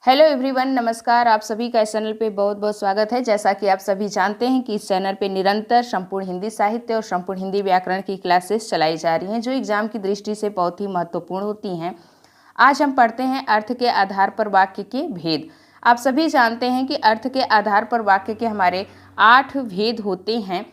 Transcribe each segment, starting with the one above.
Hello everyone, नमस्कार। आप सभी का इस चैनल पे बहुत बहुत स्वागत है। जैसा कि आप सभी जानते हैं कि इस चैनल पे निरंतर संपूर्ण हिंदी साहित्य और संपूर्ण हिंदी व्याकरण की क्लासेस चलाई जा रही हैं, जो एग्जाम की दृष्टि से बहुत ही महत्वपूर्ण होती हैं। आज हम पढ़ते हैं अर्थ के आधार पर वाक्य के भेद। आप सभी जानते हैं कि अर्थ के आधार पर वाक्य के हमारे 8 भेद होते हैं।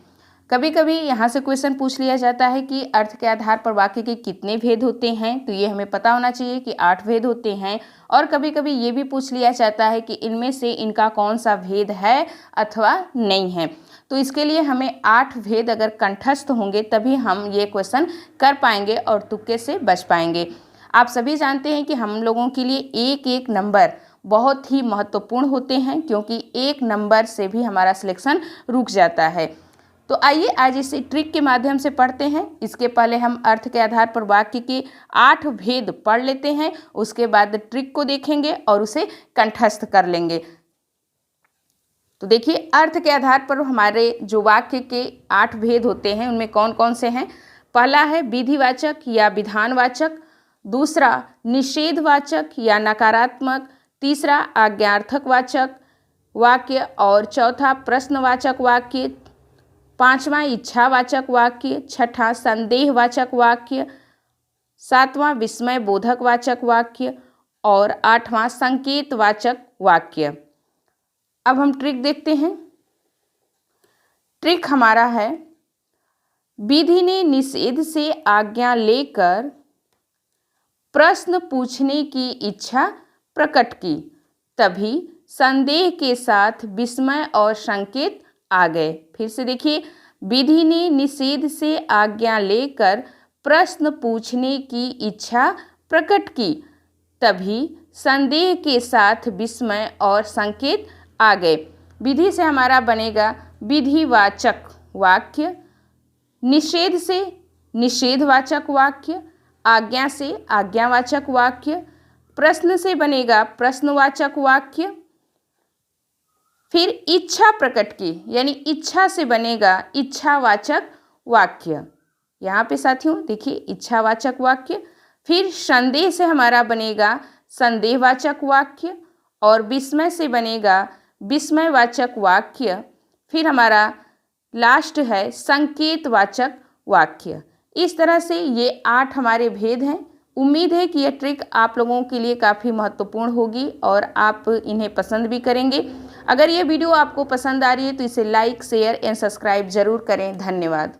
कभी कभी यहाँ से क्वेश्चन पूछ लिया जाता है कि अर्थ के आधार पर वाक्य के कितने भेद होते हैं, तो ये हमें पता होना चाहिए कि 8 भेद होते हैं। और कभी कभी ये भी पूछ लिया जाता है कि इनमें से इनका कौन सा भेद है अथवा नहीं है। तो इसके लिए हमें 8 भेद अगर कंठस्थ होंगे तभी हम ये क्वेश्चन कर पाएंगे और तुक्के से बच पाएंगे। आप सभी जानते हैं कि हम लोगों के लिए एक एक नंबर बहुत ही महत्वपूर्ण होते हैं, क्योंकि एक नंबर से भी हमारा सिलेक्शन रुक जाता है। तो आइए आज इसे ट्रिक के माध्यम से पढ़ते हैं। इसके पहले हम अर्थ के आधार पर वाक्य के 8 भेद पढ़ लेते हैं, उसके बाद ट्रिक को देखेंगे और उसे कंठस्थ कर लेंगे। तो देखिए, अर्थ के आधार पर हमारे जो वाक्य के 8 भेद होते हैं उनमें कौन कौन से हैं। पहला है विधिवाचक या विधानवाचक, दूसरा निषेधवाचक या नकारात्मक, तीसरा आज्ञार्थक वाचक वाक्य और चौथा प्रश्नवाचक वाक्य, पांचवा इच्छावाचक वाक्य, छठा संदेहवाचक वाक्य, सातवां विस्मय बोधक वाचक वाक्य और आठवां संकेतवाचक वाक्य। अब हम ट्रिक देखते हैं। ट्रिक हमारा है, विधि ने निषेध से आज्ञा लेकर प्रश्न पूछने की इच्छा प्रकट की, तभी संदेह के साथ विस्मय और संकेत आ गए। फिर से देखिए, विधि ने निषेध से आज्ञा लेकर प्रश्न पूछने की इच्छा प्रकट की, तभी संदेह के साथ विस्मय और संकेत आ गए। विधि से हमारा बनेगा विधिवाचक वाक्य, निषेध से निषेधवाचक वाक्य, आज्ञा से आज्ञावाचक वाक्य, प्रश्न से बनेगा प्रश्नवाचक वाक्य, फिर इच्छा प्रकट की यानी इच्छा से बनेगा इच्छावाचक वाक्य। यहाँ पे साथियों देखिए, इच्छावाचक वाक्य, फिर संदेह से हमारा बनेगा संदेहवाचक वाक्य और विस्मय से बनेगा विस्मयवाचक वाक्य, फिर हमारा लास्ट है संकेतवाचक वाक्य। इस तरह से ये 8 हमारे भेद हैं। उम्मीद है कि यह ट्रिक आप लोगों के लिए काफ़ी महत्वपूर्ण होगी और आप इन्हें पसंद भी करेंगे। अगर ये वीडियो आपको पसंद आ रही है तो इसे लाइक, शेयर एंड सब्सक्राइब जरूर करें। धन्यवाद।